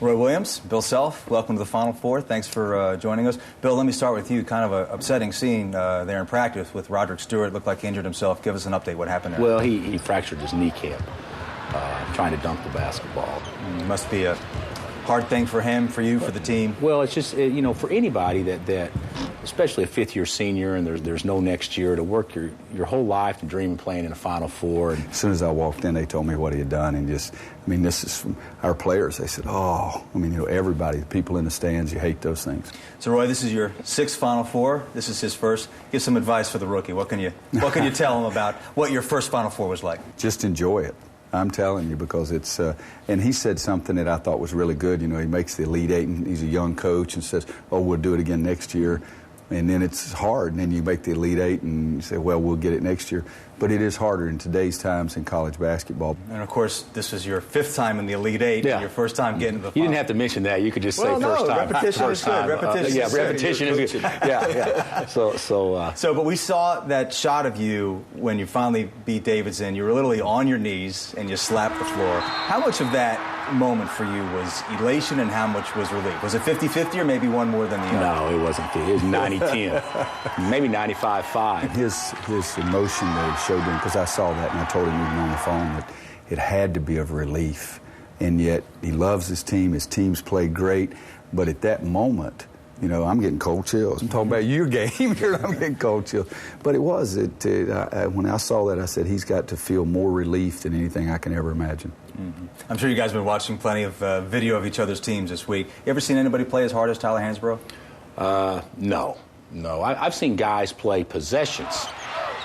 Roy Williams, Bill Self, welcome to the Final Four. Thanks for joining us. Bill, let me start with you. Kind of an upsetting scene there in practice with Roderick Stewart. Looked like he injured himself. Give us an update. What happened there? Well, he fractured his kneecap trying to dunk the basketball. Must be a hard thing for him, for you, for the team. Well, it's just, for anybody that especially a fifth-year senior and there's no next year, to work your whole life to dream of playing in the Final Four. And as soon as I walked in, they told me what he had done, and this is from our players. They said, everybody, the people in the stands, you hate those things. So, Roy, this is your 6th Final Four. This is his first. Give some advice for the rookie. What can you tell him about what your first Final Four was like? Just enjoy it. I'm telling you, because it's, and he said something that I thought was really good. He makes the Elite Eight, and he's a young coach, and says, we'll do it again next year. And then it's hard, and then you make the Elite Eight, and you say, we'll get it next year. But it is harder in today's times in college basketball. And, of course, this is your 5th time in the Elite Eight, and your first time getting to the final. You didn't have to mention that. You could just say first time. Repetition is good. Repetition is good. Yeah. But we saw that shot of you when you finally beat Davidson. You were literally on your knees, and you slapped the floor. How much of that moment for you was elation and how much was relief? Was it 50-50 or maybe one more than the other? No, it wasn't 50. It was 90-10. Maybe 95-5. His emotion that he showed him, because I saw that and I told him even on the phone that it had to be of relief. And yet he loves his team. His team's played great. But at that moment, I'm getting cold chills. I'm talking about your game here. I'm getting cold chills. But it was. When I saw that, I said, he's got to feel more relief than anything I can ever imagine. Mm-hmm. I'm sure you guys have been watching plenty of video of each other's teams this week. You ever seen anybody play as hard as Tyler Hansbrough? No. I've seen guys play possessions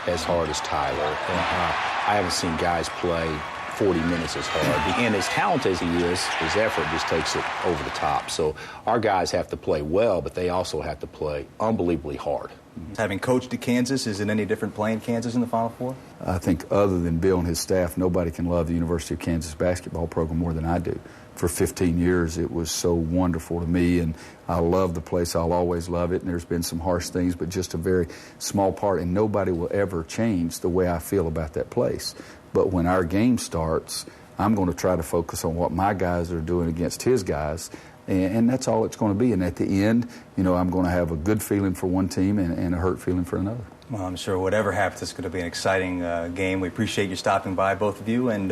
as hard as Tyler. I haven't seen guys play 40 minutes as hard. And as talented as he is, his effort just takes it over the top. So our guys have to play well, but they also have to play unbelievably hard. Having coached at Kansas, is it any different playing Kansas in the Final Four? I think other than Bill and his staff, nobody can love the University of Kansas basketball program more than I do. For 15 years, it was so wonderful to me, and I love the place. I'll always love it, and there's been some harsh things, but just a very small part, and nobody will ever change the way I feel about that place. But when our game starts, I'm going to try to focus on what my guys are doing against his guys, and that's all it's going to be. And at the end, I'm going to have a good feeling for one team and a hurt feeling for another. Well, I'm sure whatever happens, it's going to be an exciting game. We appreciate you stopping by, both of you, and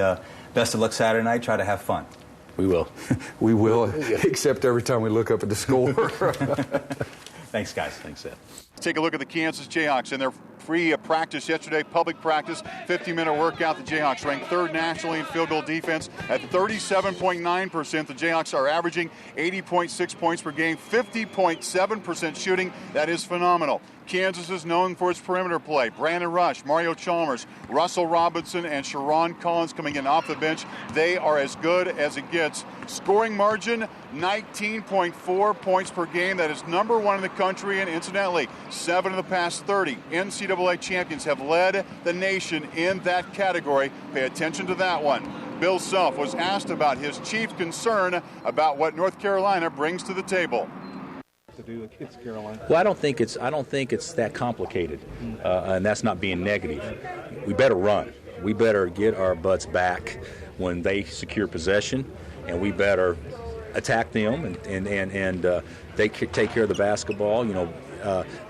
best of luck Saturday night. Try to have fun. We will. We will, except every time we look up at the score. Thanks, guys. Thanks, Ed. Let's take a look at the Kansas Jayhawks in their free practice yesterday, public practice, 50-minute workout. The Jayhawks ranked 3rd nationally in field goal defense at 37.9%. The Jayhawks are averaging 80.6 points per game, 50.7% shooting. That is phenomenal. Kansas is known for its perimeter play. Brandon Rush, Mario Chalmers, Russell Robinson, and Sharon Collins coming in off the bench. They are as good as it gets. Scoring margin, 19.4 points per game. That is number 1 in the country, and incidentally, 7 of the past 30 NCAA champions have led the nation in that category. Pay attention to that one. Bill Self was asked about his chief concern about what North Carolina brings to the table. Well, I don't think it's that complicated, and that's not being negative. We better run. We better get our butts back when they secure possession, and we better attack them, and they take care of the basketball.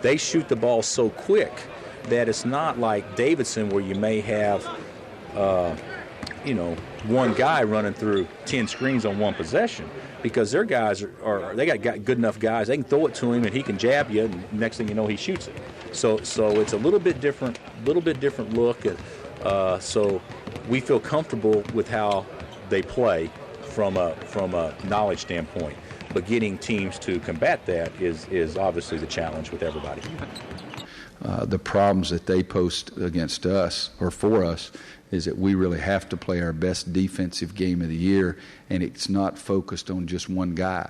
They shoot the ball so quick that it's not like Davidson where you may have, one guy running through 10 screens on one possession. Because their guys they got good enough guys, they can throw it to him and he can jab you, and next thing you know he shoots it. So it's a little bit different look at. So we feel comfortable with how they play from a knowledge standpoint. But getting teams to combat that is obviously the challenge with everybody. The problems that they post against us or for us is that we really have to play our best defensive game of the year, and it's not focused on just one guy.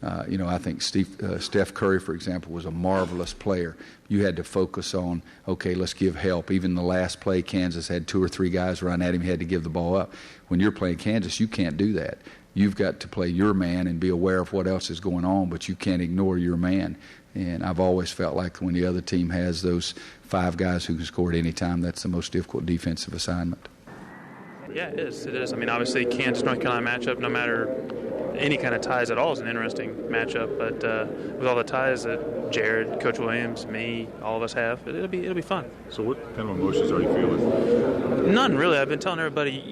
I think Steph Curry, for example, was a marvelous player. You had to focus on, okay, let's give help. Even the last play, Kansas had 2 or 3 guys run at him. He had to give the ball up. When you're playing Kansas, you can't do that. You've got to play your man and be aware of what else is going on, but you can't ignore your man. And I've always felt like when the other team has those 5 guys who can score at any time, that's the most difficult defensive assignment. Yeah, it is. I mean, obviously, Kansas-North Carolina matchup, no matter any kind of ties at all is an interesting matchup. But with all the ties that Jared, Coach Williams, me, all of us have, it'll be fun. So what kind of emotions are you feeling? None, really. I've been telling everybody,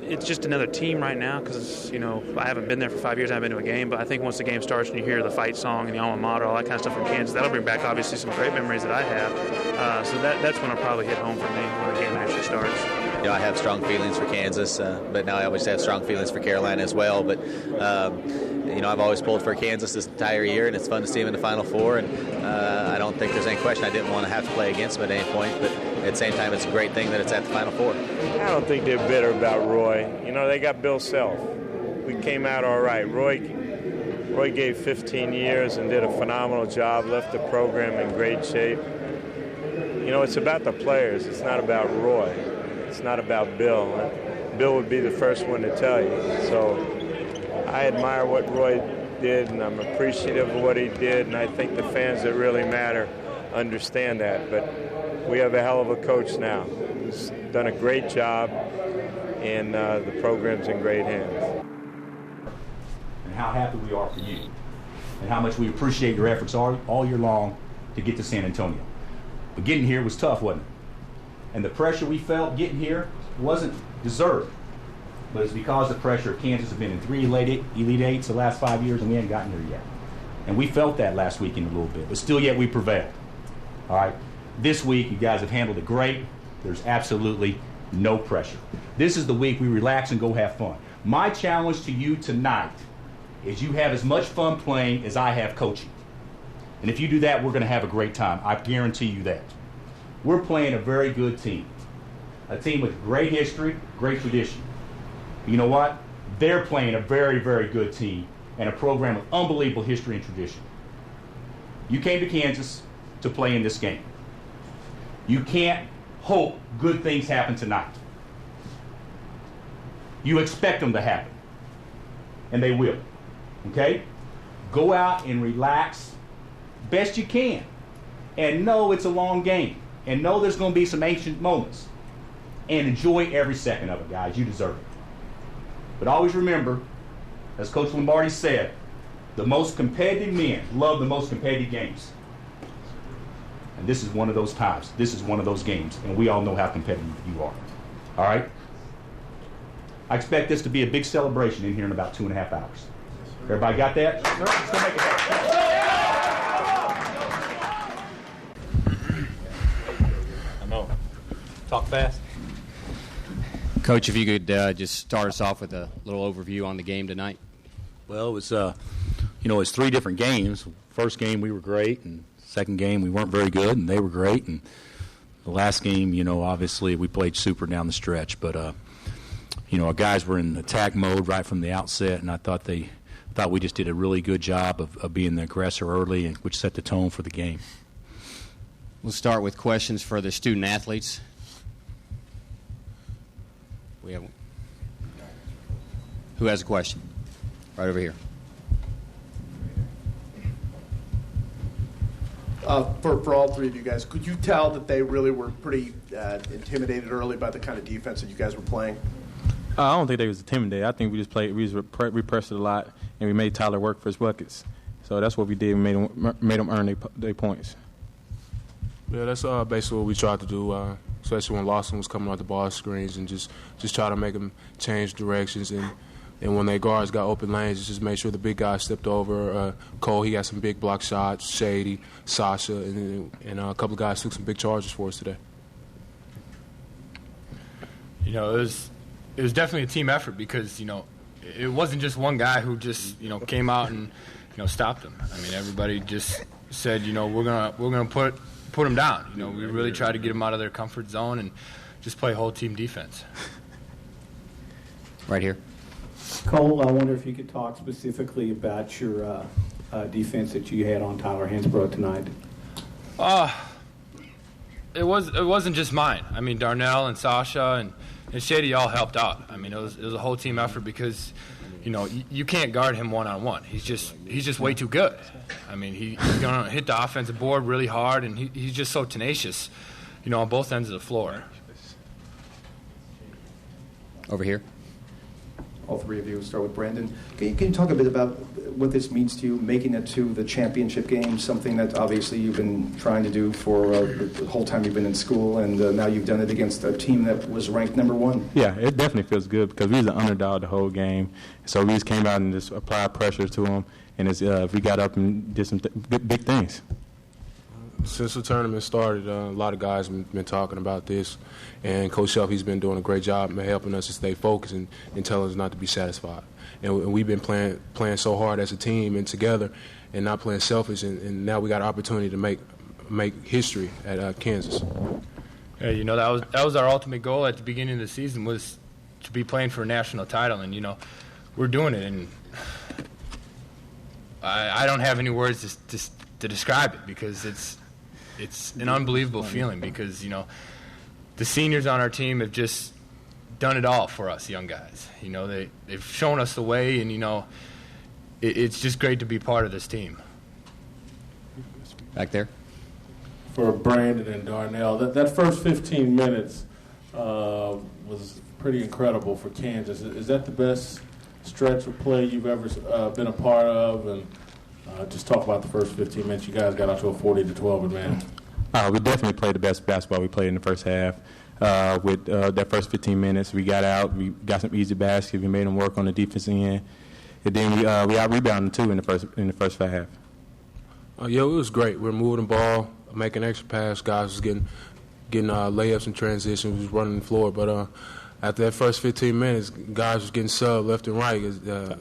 it's just another team right now because, I haven't been there for 5 years. I haven't been to a game. But I think once the game starts and you hear the fight song and the alma mater, all that kind of stuff from Kansas, that'll bring back, obviously, some great memories that I have. So that's when it'll probably hit home for me when the game actually starts. I have strong feelings for Kansas, but now I always have strong feelings for Carolina as well. But, I've always pulled for Kansas this entire year, and it's fun to see them in the Final Four. And I don't think there's any question I didn't want to have to play against them at any point. But at the same time, it's a great thing that it's at the Final Four. I don't think they're bitter about Roy. They got Bill Self. We came out all right. Roy gave 15 years and did a phenomenal job, left the program in great shape. It's about the players. It's not about Roy. It's not about Bill. Bill would be the first one to tell you. So I admire what Roy did, and I'm appreciative of what he did, and I think the fans that really matter understand that. But we have a hell of a coach now who's done a great job, and the program's in great hands. And how happy we are for you, and how much we appreciate your efforts all year long to get to San Antonio. But getting here was tough, wasn't it? And the pressure we felt getting here wasn't deserved, but it's because the pressure of Kansas has been in 3 Elite Eights the last 5 years, and we haven't gotten here yet. And we felt that last weekend a little bit, but still yet we prevailed. All right? This week, you guys have handled it great. There's absolutely no pressure. This is the week we relax and go have fun. My challenge to you tonight is you have as much fun playing as I have coaching. And if you do that, we're going to have a great time. I guarantee you that. We're playing a very good team. A team with great history, great tradition. You know what? They're playing a very, very good team and a program with unbelievable history and tradition. You came to Kansas to play in this game. You can't hope good things happen tonight. You expect them to happen. And they will. Okay? Go out and relax best you can. And know it's a long game. And know there's going to be some ancient moments. And enjoy every second of it, guys. You deserve it. But always remember, as Coach Lombardi said, the most competitive men love the most competitive games. And this is one of those times. This is one of those games. And we all know how competitive you are. All right? I expect this to be a big celebration in here in about 2.5 hours. Everybody got that? Let's go make it happen. Talk fast. Coach, if you could just start us off with a little overview on the game tonight. Well, it was, it's 3 different games. First game we were great, and second game we weren't very good, and they were great. And the last game, obviously we played super down the stretch. But, our guys were in attack mode right from the outset, and I thought we just did a really good job of being the aggressor early, and which set the tone for the game. We'll start with questions for the student athletes. We have one. Who has a question? Right over here. For all 3 of you guys, could you tell that they really were pretty intimidated early by the kind of defense that you guys were playing? I don't think they was intimidated. I think we just pressed it a lot, and we made Tyler work for his buckets. So that's what we did. We made them earn their points. Yeah, that's basically what we tried to do, especially when Lawson was coming out the ball screens, and just try to make them change directions. And when their guards got open lanes, just make sure the big guys stepped over. Cole, he got some big block shots. Shady, Sasha, and a couple of guys took some big charges for us today. It was definitely a team effort because it wasn't just one guy who just came out and stopped them. I mean, everybody just said we're gonna put them down. We really tried to get them out of their comfort zone and just play whole team defense. Right here. Cole, I wonder if you could talk specifically about your defense that you had on Tyler Hansbrough tonight. It wasn't just mine. I mean, Darnell and Sasha and Shady all helped out. I mean, it was a whole team effort because you can't guard him one-on-one. He's just way too good. I mean, he's going to hit the offensive board really hard, and he's just so tenacious, on both ends of the floor. Over here. all three of you. Start with Brandon. Can you talk a bit about what this means to you, making it to the championship game, something that obviously you've been trying to do for the whole time you've been in school, and now you've done it against a team that was ranked number 1? Yeah, it definitely feels good because we was an underdog the whole game. So we just came out and just applied pressure to them, and we got up and did some big things. Since the tournament started, a lot of guys have been talking about this, and Coach Shelf, he's been doing a great job helping us to stay focused and telling us not to be satisfied. And we've been playing so hard as a team and together and not playing selfish, and now we got an opportunity to make history at Kansas. Yeah, that was our ultimate goal at the beginning of the season, was to be playing for a national title, and we're doing it, and I don't have any words to describe it, because it's an unbelievable feeling, because the seniors on our team have just done it all for us young guys. They've shown us the way, and it's just great to be part of this team. Back there. For Brandon and Darnell, that first 15 minutes was pretty incredible for Kansas. Is that the best stretch of play you've ever been a part of? And just talk about the first 15 minutes. You guys got out to a 40-12 advantage. We definitely played the best basketball we played in the first half. With that first 15 minutes, we got out, we got some easy baskets, we made them work on the defensive end, and then we out-rebounded too in the first half. It was great. We were moving the ball, making extra pass. Guys was getting layups and transitions, was running the floor. But after that first 15 minutes, guys was getting subbed left and right.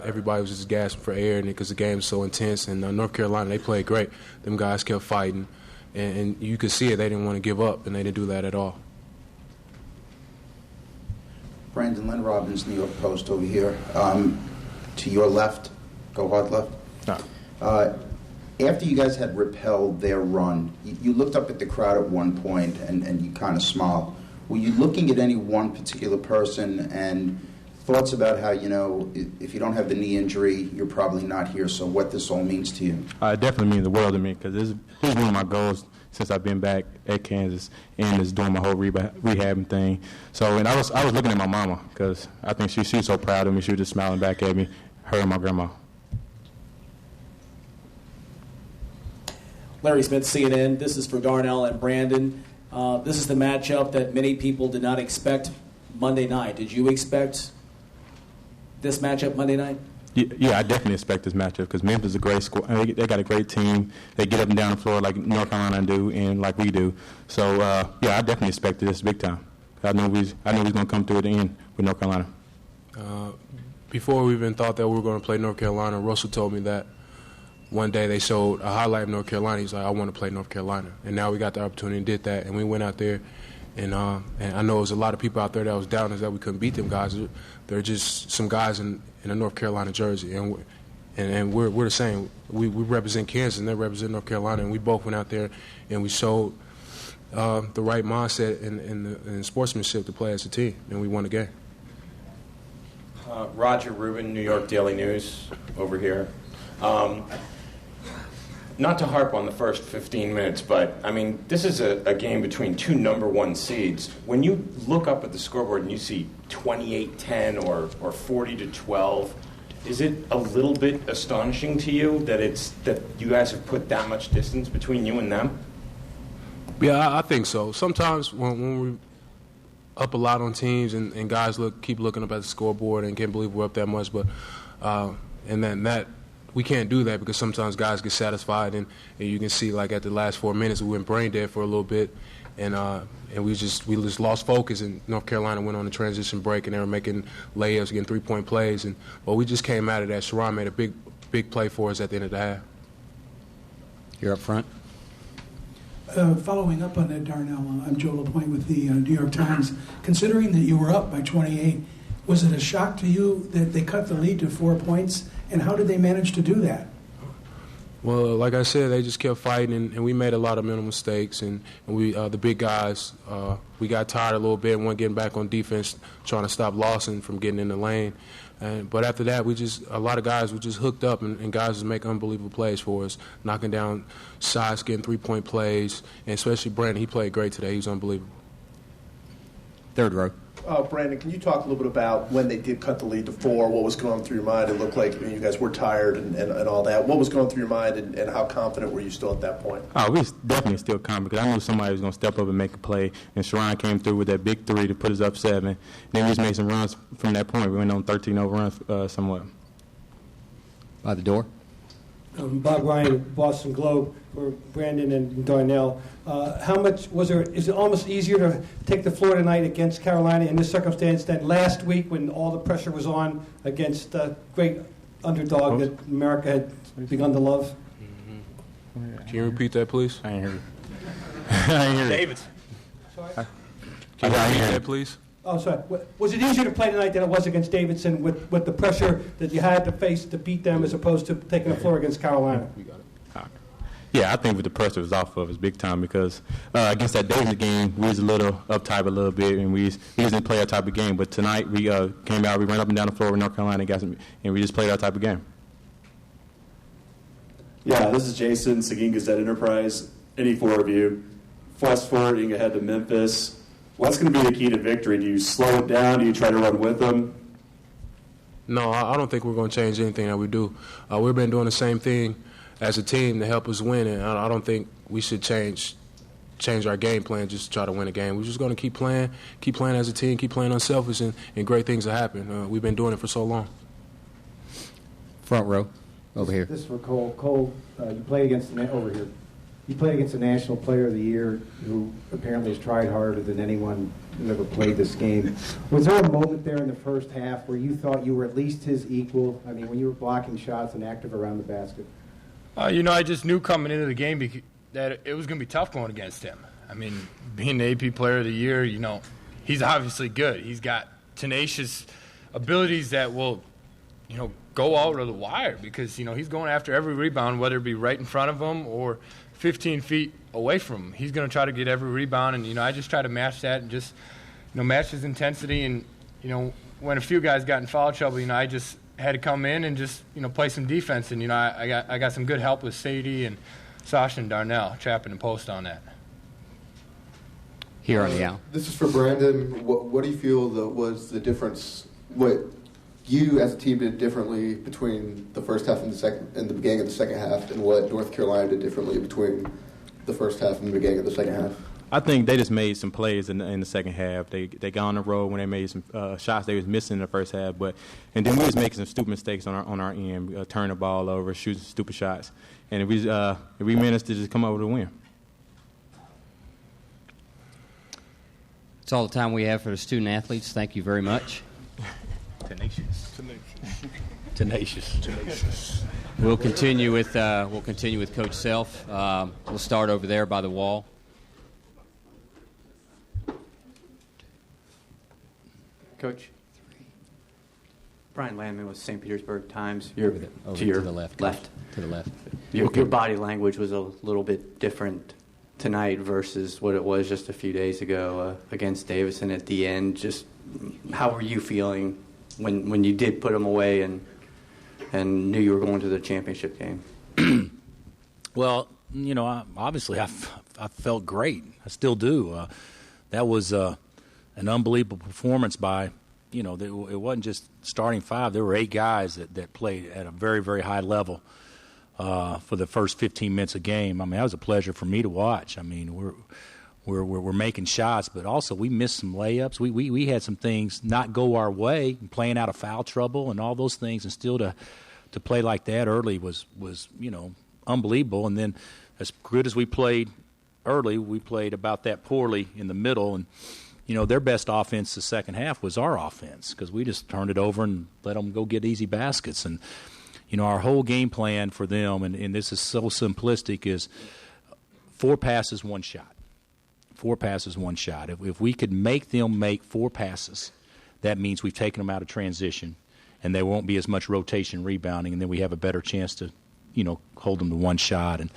Everybody was just gasping for air because the game was so intense. And North Carolina, they played great. Them guys kept fighting, and you could see it. They didn't want to give up, and they didn't do that at all. Brandon, Len Robbins, New York Post over here. To your left, go hard left. No. After you guys had repelled their run, you looked up at the crowd at one point and you kind of smiled. Were you looking at any one particular person and thoughts about how, if you don't have the knee injury, you're probably not here, so what this all means to you? It definitely means the world to me, because this is one of my goals since I've been back at Kansas and is doing my whole rehabbing thing. So, and I was looking at my mama, because I think she was so proud of me. She was just smiling back at me, her and my grandma. Larry Smith, CNN. This is for Darnell and Brandon. This is the matchup that many people did not expect Monday night. Did you expect this matchup Monday night? Yeah, I definitely expect this matchup, because Memphis is a great squad. They got a great team. They get up and down the floor like North Carolina do and like we do. So, I definitely expected this big time. I knew we was going to come through at the end with North Carolina. Before we even thought that we were going to play North Carolina, Russell told me that one day they showed a highlight of North Carolina. He's like, I want to play North Carolina. And now we got the opportunity and did that. And we went out there, and I know there's a lot of people out there that was doubting us that we couldn't beat them guys. They're just some guys in a North Carolina jersey. And we're the same. We represent Kansas, and they represent North Carolina. And we both went out there, and we showed the right mindset and sportsmanship to play as a team. And we won the game. Roger Rubin, New York Daily News, over here. Not to harp on the first 15 minutes, but, this is a game between two number 1 seeds. When you look up at the scoreboard and you see 28-10 or 40-12, is it a little bit astonishing to you that you guys have put that much distance between you and them? Yeah, I think so. Sometimes when we're up a lot on teams and guys keep looking up at the scoreboard and can't believe we're up that much, but and then that we can't do that, because sometimes guys get satisfied, and you can see, like, at the last 4 minutes we went brain dead for a little bit, and we just lost focus, and North Carolina went on a transition break, and they were making layups, getting 3-point plays, but we just came out of that. Sharon made a big play for us at the end of the half. You're up front. Following up on that, Darnell, I'm Joe LaPointe with the New York Times. Considering that you were up by 28, was it a shock to you that they cut the lead to 4 points, and how did they manage to do that? Well, like I said, they just kept fighting, and we made a lot of mental mistakes, and we, the big guys, we got tired a little bit and weren't getting back on defense, trying to stop Lawson from getting in the lane. But after that, a lot of guys were just hooked up, and guys was making unbelievable plays for us, knocking down shots, getting 3-point plays, and especially Brandon. He played great today. He was unbelievable. Third row. Brandon, can you talk a little bit about when they did cut the lead to 4, what was going through your mind? It looked like you guys were tired and all that. What was going through your mind, and how confident were you still at that point? Oh, we was definitely still confident because I knew somebody was going to step up and make a play, and Sharon came through with that big 3 to put us up 7. Then we just made some runs from that point. We went on 13-0 runs somewhat. By the door. Bob Ryan, Boston Globe, for Brandon and Darnell. How much is it almost easier to take the floor tonight against Carolina in this circumstance than last week when all the pressure was on against a great underdog that America had begun to love? Can you repeat that, please? I ain't heard it. Davidson. Sorry? Can you repeat that, please? Oh, sorry. Was it easier to play tonight than it was against Davidson with the pressure that you had to face to beat them as opposed to taking the floor against Carolina? Yeah, I think with the pressure was off of us big time because against that Davidson game, we was a little uptight a little bit, and we didn't play our type of game. But tonight we came out, we ran up and down the floor with North Carolina, and we just played our type of game. Yeah, this is Jason, Seguin Gazette Enterprise. Any 4 of you, fast forwarding ahead to Memphis. What's going to be the key to victory? Do you slow it down? Do you try to run with them? No, I don't think we're going to change anything that we do. We've been doing the same thing as a team to help us win, and I don't think we should change our game plan just to try to win a game. We're just going to keep playing as a team, keep playing unselfish, and great things will happen. We've been doing it for so long. Front row, over here. This is for Cole. Cole, you played against over here. You played against the National Player of the Year, who apparently has tried harder than anyone who ever played this game. Was there a moment there in the first half where you thought you were at least his equal? I mean, when you were blocking shots and active around the basket. I just knew coming into the game that it was going to be tough going against him. I mean, being the AP Player of the Year, he's obviously good. He's got tenacious abilities that will, go out of the wire because, he's going after every rebound, whether it be right in front of him or 15 feet away from him. He's going to try to get every rebound, and, I just try to match that and just, match his intensity. And, when a few guys got in foul trouble, I just had to come in and just, play some defense. And, I got some good help with Sadie and Sasha and Darnell, trapping and post on that. Here on the out. This is for Brandon. What do you feel was the difference, what you as a team did differently between the first half and the beginning of the second half, and what North Carolina did differently between the first half and the beginning of the second half? I think they just made some plays in the second half. They got on the road when they made some shots they was missing in the first half, and then we was making some stupid mistakes on our end, turning the ball over, shooting stupid shots, and if we managed to just come up with a win. That's all the time we have for the student athletes. Thank you very much. Tenacious. We'll continue with Coach Self. We'll start over there by the wall. Coach. Brian Landman with St. Petersburg Times. You're to the left. To the left. Your body language was a little bit different tonight versus what it was just a few days ago against Davidson at the end. Just how were you feeling when you did put them away and knew you were going to the championship game? Well, obviously I felt great. I still do. That was an unbelievable performance by, it wasn't just starting 5. There were 8 guys that played at a very, very high level for the first 15 minutes of game. I mean, that was a pleasure for me to watch. I mean, we're making shots, but also we missed some layups. We had some things not go our way, playing out of foul trouble and all those things, and still to play like that early was unbelievable. And then as good as we played early, we played about that poorly in the middle. And their best offense the second half was our offense because we just turned it over and let them go get easy baskets. And our whole game plan for them, and this is so simplistic, is 4 passes, 1 shot. 4 passes, 1 shot. If we could make them make 4 passes, that means we've taken them out of transition, and there won't be as much rotation rebounding, and then we have a better chance to, hold them to 1 shot. And,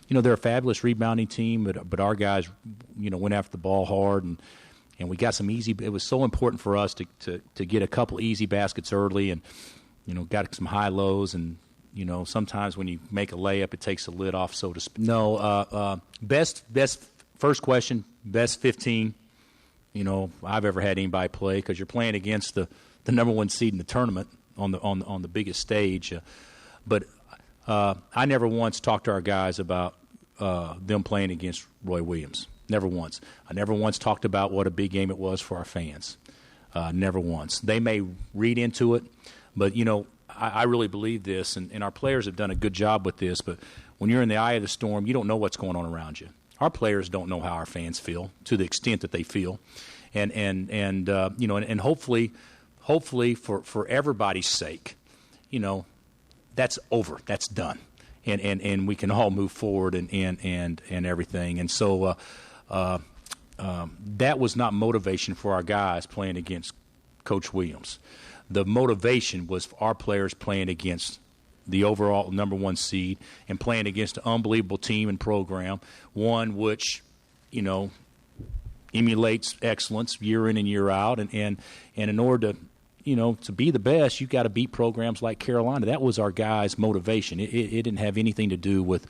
they're a fabulous rebounding team, but our guys, went after the ball hard, and we got some easy. It was so important for us to get a couple easy baskets early, and got some high lows, and sometimes when you make a layup, it takes the lid off, so to speak. No, best first question, best 15 I've ever had anybody play, because you're playing against the number one seed in the tournament on the biggest stage. But I never once talked to our guys about them playing against Roy Williams. Never once. I never once talked about what a big game it was for our fans. Never once. They may read into it, but, I really believe this, and our players have done a good job with this, but when you're in the eye of the storm, you don't know what's going on around you. Our players don't know how our fans feel to the extent that they feel. And hopefully for everybody's sake, that's over. That's done. And we can all move forward and everything. And so that was not motivation for our guys playing against Coach Williams. The motivation was for our players playing against the overall number one seed and playing against an unbelievable team and program, one which, emulates excellence year in and year out. And in order to be the best, you've got to beat programs like Carolina. That was our guys' motivation. It didn't have anything to do with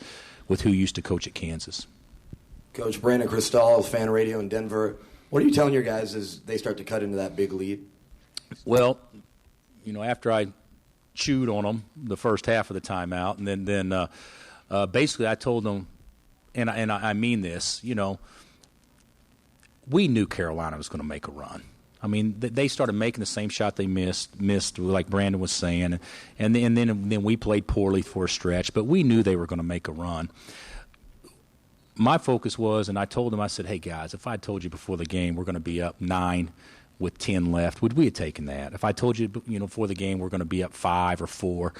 who used to coach at Kansas. Coach Brandon Cristal, Fan Radio in Denver. What are you telling your guys as they start to cut into that big lead? Well, after I chewed on them the first half of the timeout, and then basically I told them, and I mean this, we knew Carolina was going to make a run. I mean, they started making the same shot they missed, like Brandon was saying, and then we played poorly for a stretch, but we knew they were going to make a run. My focus was, and I told them, I said, hey, guys, if I told you before the game we're going to be up 9 with 10 left, would we have taken that? If I told you, before the game we're going to be up 5 or 4,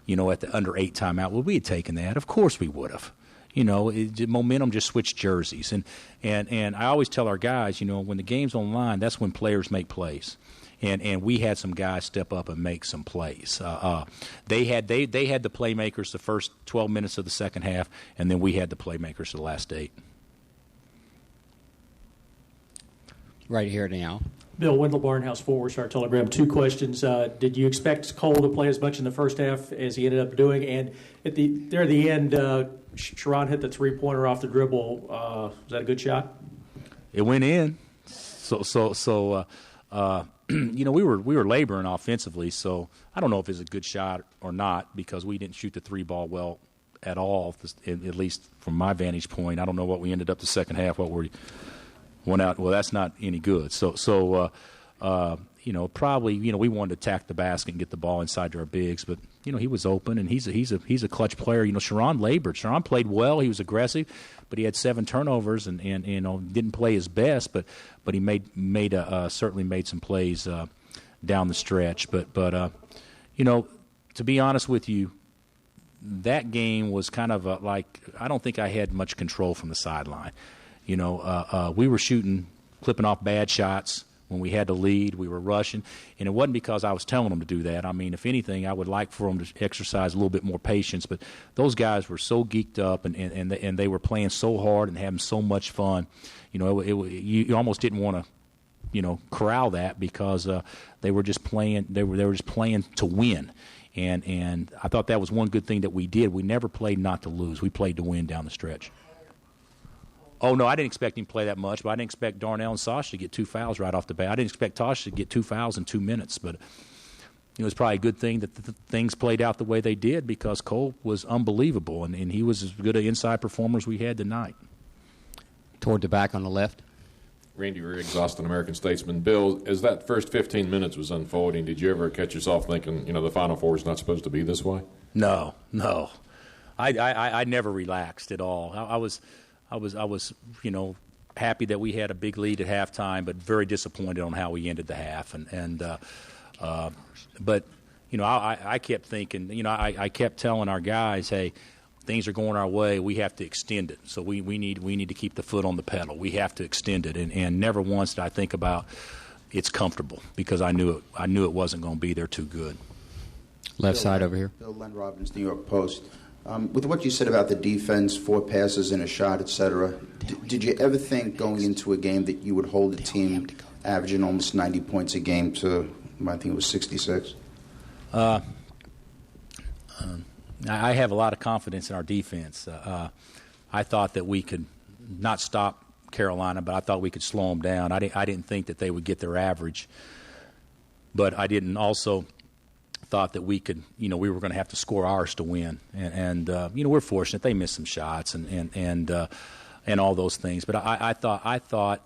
at the under 8 timeout, would we have taken that? Of course we would have. Momentum just switched jerseys. And I always tell our guys, when the game's on the line, that's when players make plays. And we had some guys step up and make some plays. They had the playmakers the first 12 minutes of the second half, and then we had the playmakers for the last 8. Right here now. Bill Wendell, Barnhouse Forward Star Telegram. 2 questions. Did you expect Cole to play as much in the first half as he ended up doing? And at the end, Sharon hit the 3-pointer off the dribble. Was that a good shot? It went in. So we were laboring offensively. So I don't know if it's a good shot or not, because we didn't shoot the 3-ball well at all, at least from my vantage point. I don't know what we ended up the second half, what we went out. Well, that's not any good. So probably, we wanted to attack the basket and get the ball inside to our bigs, but he was open, and he's a clutch player. Sharon labored. Sharon played well. He was aggressive, but he had 7 turnovers and didn't play his best, but he certainly made some plays down the stretch. But to be honest with you, that game was kind of like, I don't think I had much control from the sideline. We were clipping off bad shots when we had the lead. We were rushing, and it wasn't because I was telling them to do that. I mean, if anything, I would like for them to exercise a little bit more patience. But those guys were so geeked up, and they were playing so hard and having so much fun. You almost didn't want to, corral that, because they were just playing. They were just playing to win. And I thought that was one good thing that we did. We never played not to lose. We played to win down the stretch. Oh, no, I didn't expect him to play that much, but I didn't expect Darnell and Sasha to get 2 fouls right off the bat. I didn't expect Tasha to get 2 fouls in 2 minutes, but it was probably a good thing that things played out the way they did, because Cole was unbelievable, and he was as good an inside performer as we had tonight. Toward the back on the left. Randy Riggs, Austin American Statesman. Bill, as that first 15 minutes was unfolding, did you ever catch yourself thinking, the Final Four is not supposed to be this way? No. I never relaxed at all. I was happy that we had a big lead at halftime, but very disappointed on how we ended the half. But I kept thinking, I kept telling our guys, hey, things are going our way. We have to extend it. So we need to keep the foot on the pedal. We have to extend it. And never once did I think about it's comfortable, because I knew it wasn't going to be there too good. Left side over here. Bill Len Robbins, New York Post. With what you said about the defense, 4 passes and a shot, etc., did you ever think going into a game that you would hold a team averaging almost 90 points a game to, I think it was 66? I have a lot of confidence in our defense. I thought that we could not stop Carolina, but I thought we could slow them down. I didn't think that they would get their average, but I didn't also thought that we could, we were going to have to score ours to win. And we're fortunate they missed some shots and all those things. But I thought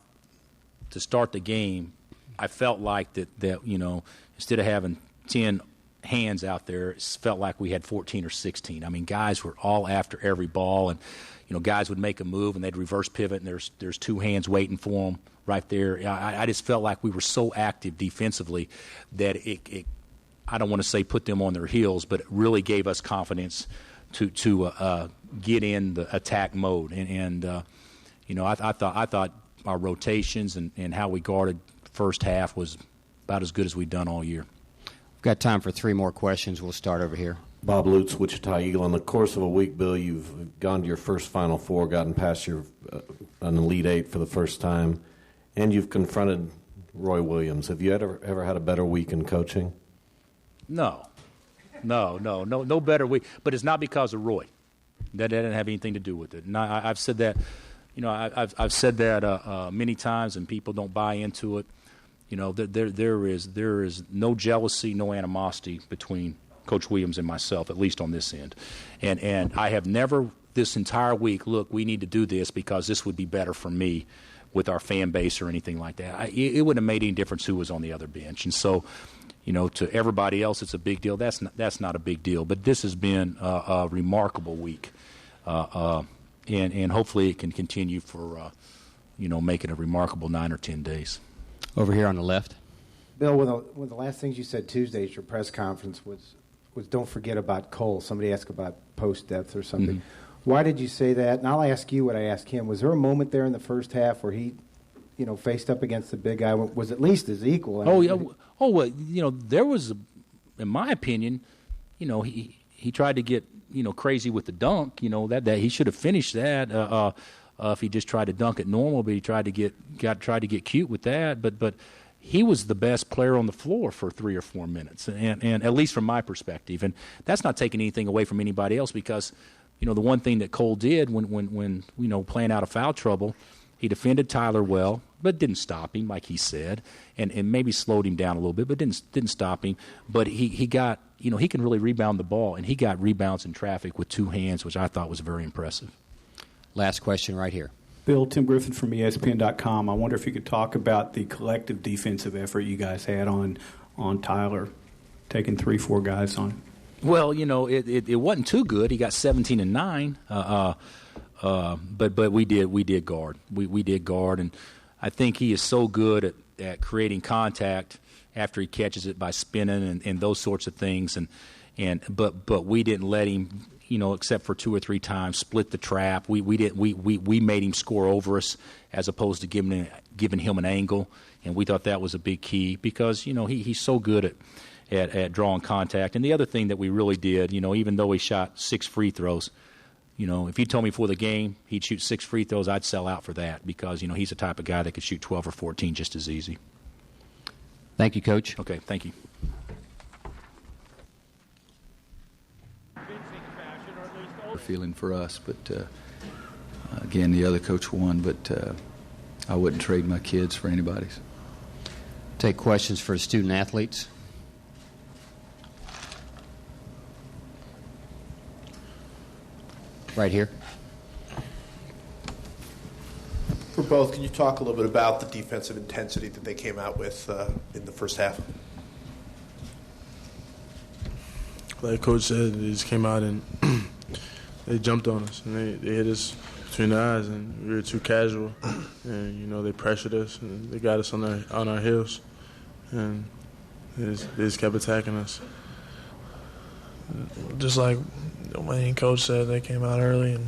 to start the game, I felt like that instead of having 10 hands out there, it felt like we had 14 or 16. I mean, guys were all after every ball, and guys would make a move and they'd reverse pivot, and there's 2 hands waiting for them right there. I just felt like we were so active defensively that it I don't want to say put them on their heels, but it really gave us confidence to get in the attack mode. And I thought our rotations and how we guarded the first half was about as good as we've done all year. We've got time for 3 more questions. We'll start over here. Bob Lutz, Wichita Eagle. In the course of a week, Bill, you've gone to your first Final Four, gotten past your an Elite Eight for the first time, and you've confronted Roy Williams. Have you ever had a better week in coaching? No better week. But it's not because of Roy. That didn't have anything to do with it. And I've said that, I've said that many times, and people don't buy into it. There is no jealousy, no animosity between Coach Williams and myself, at least on this end. And I have never this entire week, look, we need to do this because this would be better for me with our fan base or anything like that. It wouldn't have made any difference who was on the other bench. And so, to everybody else, it's a big deal. That's not a big deal. But this has been a remarkable week. And hopefully it can continue for, make it a remarkable 9 or 10 days. Over here on the left. Bill, one of the last things you said Tuesday at your press conference was don't forget about Cole. Somebody asked about post depth or something. Mm-hmm. Why did you say that? And I'll ask you what I asked him. Was there a moment there in the first half where he, faced up against the big guy, was at least his equal? There was, in my opinion, he tried to get, crazy with the dunk, that he should have finished that if he just tried to dunk it normal, but he tried to get cute with that. But he was the best player on the floor for 3 or 4 minutes, and at least from my perspective. And that's not taking anything away from anybody else because, the one thing that Cole did when playing out of foul trouble, he defended Tyler well, but didn't stop him, like he said, and maybe slowed him down a little bit, but didn't stop him. But he got, he can really rebound the ball, and he got rebounds in traffic with 2 hands, which I thought was very impressive. Last question right here. Bill, Tim Griffin from ESPN.com. I wonder if you could talk about the collective defensive effort you guys had on Tyler, taking 3-4 guys on. Well, it wasn't too good. He got 17 and 9, but we did guard. We did guard, and I think he is so good at creating contact after he catches it by spinning and those sorts of things. But we didn't let him, except for 2 or 3 times, split the trap. We made him score over us as opposed to giving him an angle, and we thought that was a big key because he's so good at drawing contact. And the other thing that we really did, even though he shot 6 free throws, if you told me before the game he'd shoot 6 free throws, I'd sell out for that because he's the type of guy that could shoot 12 or 14 just as easy. Thank you, Coach. Okay, thank you. Feeling for us, but again, the other coach won, but I wouldn't trade my kids for anybody's. Take questions for student athletes. Right here. For both, can you talk a little bit about the defensive intensity that they came out with in the first half? Like Coach said, they just came out and they jumped on us and they hit us between the eyes, and we were too casual. And they pressured us and they got us on our heels, and they just kept attacking us. Just like Wayne Coach said, they came out early and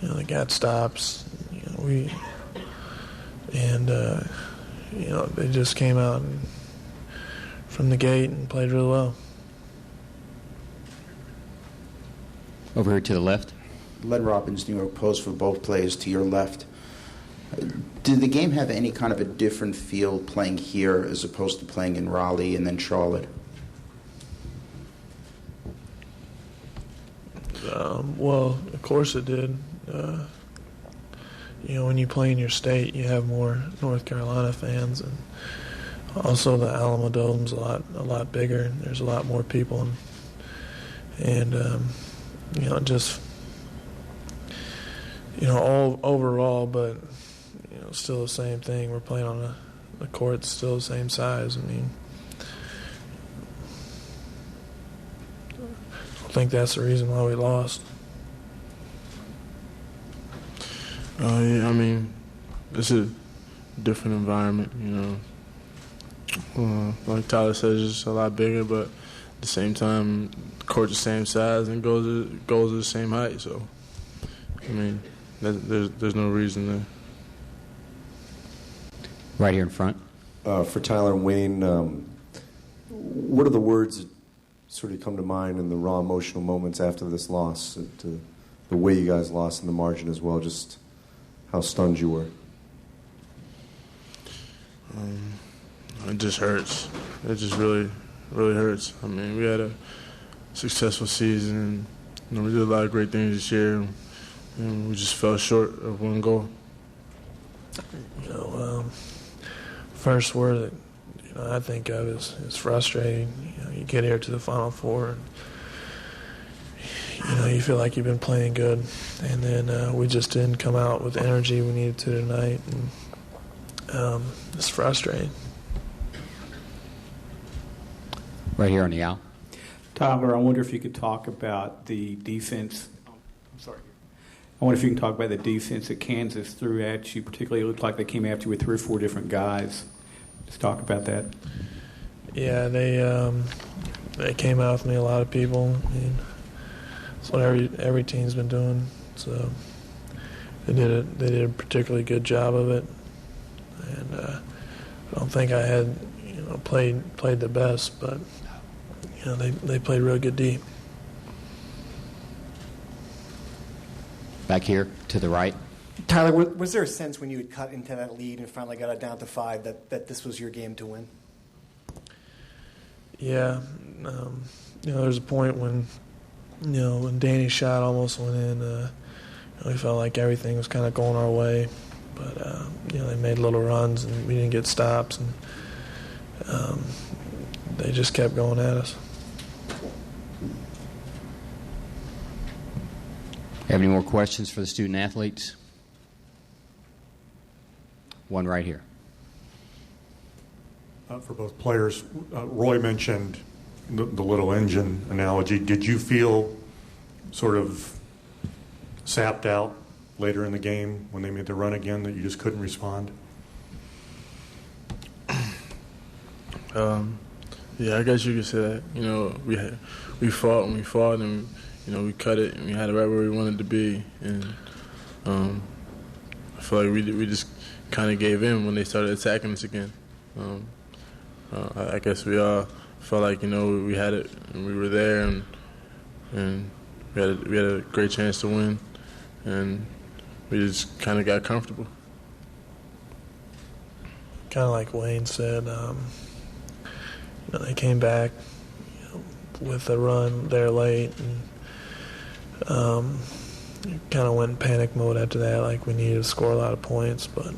they got stops. They just came out from the gate and played really well. Over here to the left. Len Robbins, New York Post, for both players to your left. Did the game have any kind of a different feel playing here as opposed to playing in Raleigh and then Charlotte? Well, of course it did. when you play in your state, you have more North Carolina fans, and also the Alamo Dome's a lot bigger, and there's a lot more people, and just all overall, but still the same thing. We're playing on the court's still the same size. I mean, I think that's the reason why we lost. Yeah, I mean, it's a different environment, like Tyler says, it's a lot bigger, but at the same time, the court's the same size and goes to the same height. So, I mean, there's no reason there. Right here in front. For Tyler and Wayne, what are the words that sort of come to mind in the raw emotional moments after this loss, to the way you guys lost in the margin as well, just how stunned you were? It just hurts. It just really, really hurts. I mean, we had a successful season, and we did a lot of great things this year, and we just fell short of one goal. First word that I think of is frustrating. You get here to the Final Four, and you feel like you've been playing good, and then we just didn't come out with the energy we needed to tonight, and it's frustrating. Right here on the aisle. Tyler, I wonder if you could talk about the defense. I'm sorry. I wonder if you can talk about the defense that Kansas threw at you. Particularly, it looked like they came after you with 3 or 4 different guys. Just talk about that. Yeah, they came out with me, a lot of people. I mean, that's what every team's been doing. So they did a particularly good job of it, and I don't think I had played the best, but they played real good D. Back here to the right. Tyler, was there a sense when you had cut into that lead and finally got it down to 5 that this was your game to win? Yeah, there's a point when Danny's shot almost went in. We felt like everything was kind of going our way, but they made little runs and we didn't get stops, and they just kept going at us. Have any more questions for the student athletes? One right here. For both players, Roy mentioned the little engine analogy. Did you feel sort of sapped out later in the game when they made the run again, that you just couldn't respond? Yeah, I guess you could say that. We fought and we fought, and we cut it and we had it right where we wanted to be. And I feel like we just kind of gave in when they started attacking us again. I guess we all felt like we had it and we were there, and we had a great chance to win, and we just kind of got comfortable. Kind of like Wayne said, they came back with a run there late, and kind of went in panic mode after that, like we needed to score a lot of points, and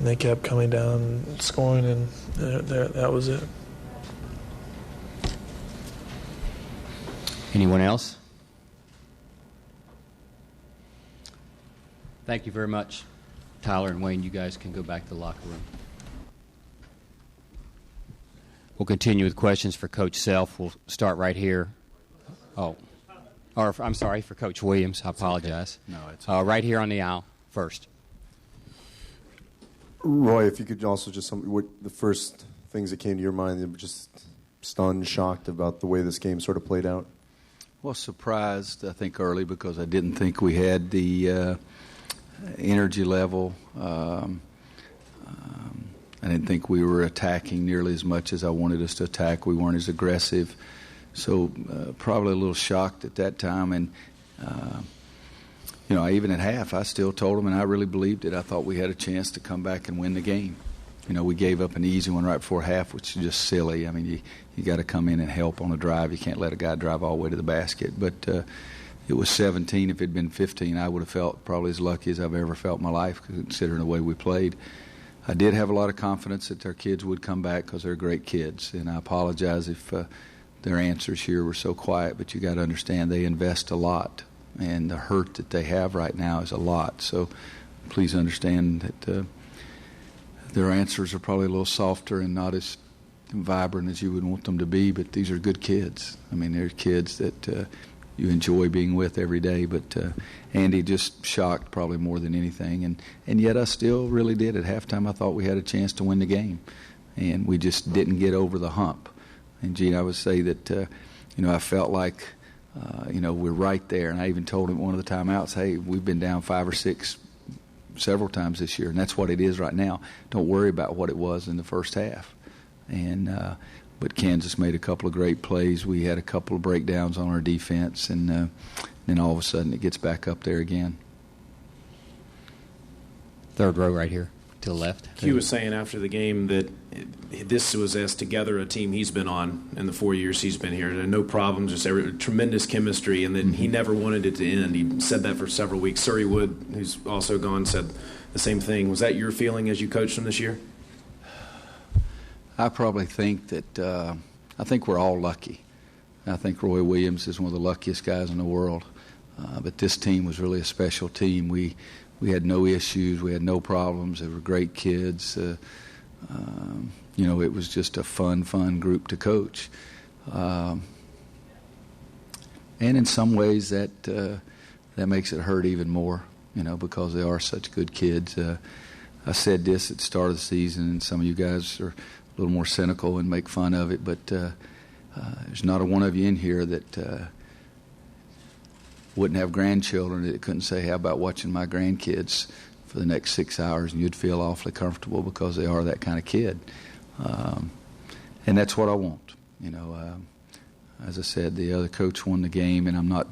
they kept coming down and scoring, and that was it. Anyone else? Thank you very much. Tyler and Wayne, you guys can go back to the locker room. We'll continue with questions for Coach Self. We'll start right here. I'm sorry, for Coach Williams. I apologize. Okay. No, it's right here on the aisle first. Roy, if you could also just what the first things that came to your mind, that were just stunned, shocked about the way this game sort of played out. Well, surprised, I think, early because I didn't think we had the energy level. I didn't think we were attacking nearly as much as I wanted us to attack. We weren't as aggressive. So probably a little shocked at that time. And, even at half, I still told them, and I really believed it, I thought we had a chance to come back and win the game. We gave up an easy one right before half, which is just silly. I mean, you got to come in and help on a drive. You can't let a guy drive all the way to the basket. But, it was 17. If it had been 15, I would have felt probably as lucky as I've ever felt in my life, considering the way we played. I did have a lot of confidence that our kids would come back because they're great kids, and I apologize if their answers here were so quiet, but you got to understand they invest a lot, and the hurt that they have right now is a lot. So please understand that their answers are probably a little softer and not as vibrant as you would want them to be, but these are good kids. I mean, they're kids that you enjoy being with every day, but Andy just shocked probably more than anything, and yet I still really did. At halftime I thought we had a chance to win the game, and we just didn't get over the hump. And Gene, I would say that I felt like we're right there, and I even told him at one of the timeouts, hey, we've been down 5 or 6 several times this year, and that's what it is right now. Don't worry about what it was in the first half. And but Kansas made a couple of great plays. We had a couple of breakdowns on our defense, and then all of a sudden it gets back up there again. Third row right here to the left. Hugh was saying after the game that this was as together a team he's been on in the 4 years he's been here. No problems, just tremendous chemistry, and that he never wanted it to end. He said that for several weeks. Surrey Wood, who's also gone, said the same thing. Was that your feeling as you coached them this year? I probably think that I think we're all lucky. I think Roy Williams is one of the luckiest guys in the world. But this team was really a special team. We had no issues. We had no problems. They were great kids. It was just a fun group to coach. And in some ways that makes it hurt even more, because they are such good kids. I said this at the start of the season, and some of you guys are a little more cynical and make fun of it, but there's not a one of you in here that wouldn't have grandchildren that couldn't say, how about watching my grandkids for the next 6 hours, and you'd feel awfully comfortable because they are that kind of kid. And that's what I want. As I said, the other coach won the game, and I'm not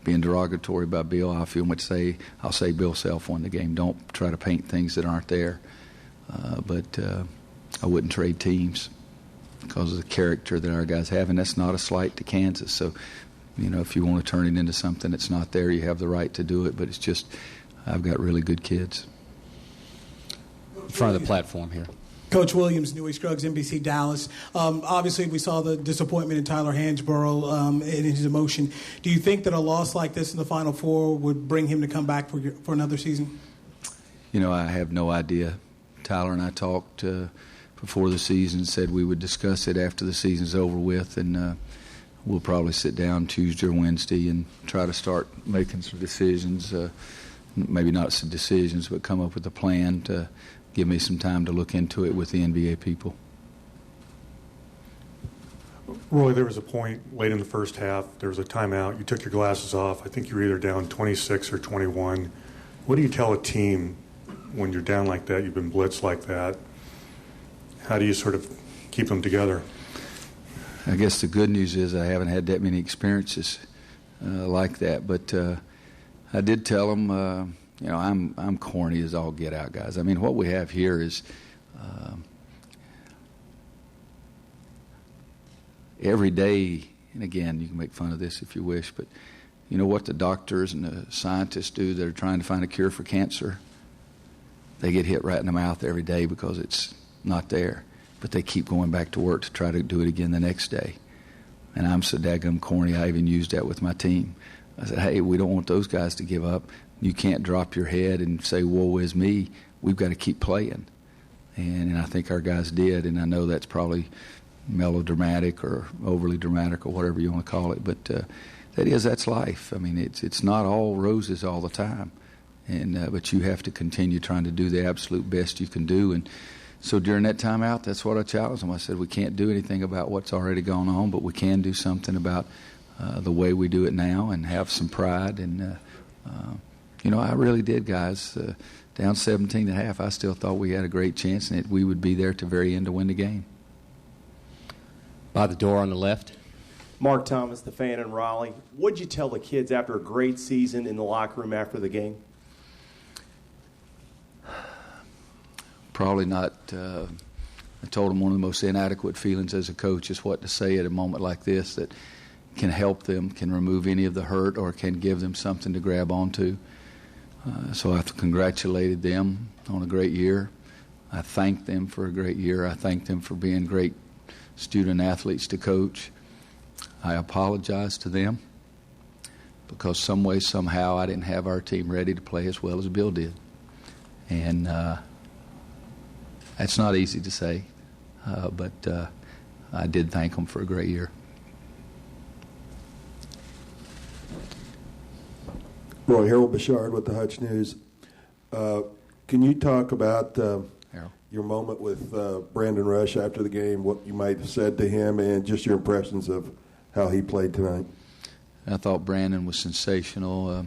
being derogatory about Bill. I feel much say I'll say Bill Self won the game. Don't try to paint things that aren't there. But I wouldn't trade teams because of the character that our guys have, and that's not a slight to Kansas. So, if you want to turn it into something that's not there, you have the right to do it, but it's just I've got really good kids. In front of the platform here. Coach Williams, Newy Scruggs, NBC Dallas. Obviously, we saw the disappointment in Tyler Hansborough and his emotion. Do you think that a loss like this in the Final Four would bring him to come back for another season? I have no idea. Tyler and I talked before the season, said we would discuss it after the season's over with, and we'll probably sit down Tuesday or Wednesday and try to start making some decisions. Maybe not some decisions, but come up with a plan to give me some time to look into it with the NBA people. Roy, there was a point late in the first half. There was a timeout. You took your glasses off. I think you were either down 26 or 21. What do you tell a team when you're down like that, you've been blitzed like that? How do you sort of keep them together? I guess the good news is I haven't had that many experiences like that. But I did tell them, I'm corny as all get out, guys. I mean, what we have here is every day, and again, you can make fun of this if you wish, but you know what the doctors and the scientists do that are trying to find a cure for cancer? They get hit right in the mouth every day because it's not there. But they keep going back to work to try to do it again the next day. And I'm so daggum corny, I even used that with my team. I said, hey, we don't want those guys to give up. You can't drop your head and say, woe is me. We've got to keep playing. And I think our guys did, and I know that's probably melodramatic or overly dramatic or whatever you want to call it, but that's life. I mean, it's not all roses all the time. But you have to continue trying to do the absolute best you can do. And so during that timeout, that's what I challenged them. I said, we can't do anything about what's already gone on, but we can do something about the way we do it now and have some pride. And, I really did, guys. Down 17.5, I still thought we had a great chance and that we would be there to the very end to win the game. By the door on the left. Mark Thomas, the fan in Raleigh. What'd you tell the kids after a great season in the locker room after the game? Probably not. I told them one of the most inadequate feelings as a coach is what to say at a moment like this, that can help them, can remove any of the hurt, or can give them something to grab onto. So I've congratulated them on a great year. I thanked them for a great year. I thanked them for being great student athletes to coach. I apologize to them because some way, somehow, I didn't have our team ready to play as well as Bill did. And that's not easy to say, but I did thank them for a great year. Roy, Harold Bouchard with the Hutch News. Can you talk about your moment with Brandon Rush after the game, what you might have said to him, and just your impressions of how he played tonight? I thought Brandon was sensational.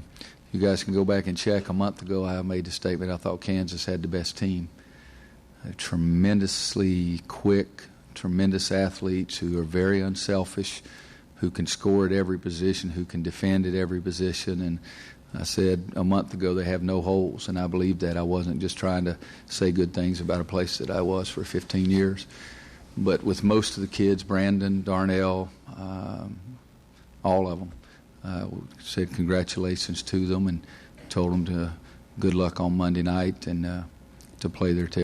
You guys can go back and check. A month ago, I made the statement I thought Kansas had the best team. Tremendously quick, tremendous athletes who are very unselfish, who can score at every position, who can defend at every position. And I said a month ago they have no holes, and I believe that. I wasn't just trying to say good things about a place that I was for 15 years. But with most of the kids, Brandon, Darnell, all of them, said congratulations to them and told them to good luck on Monday night and to play their tail.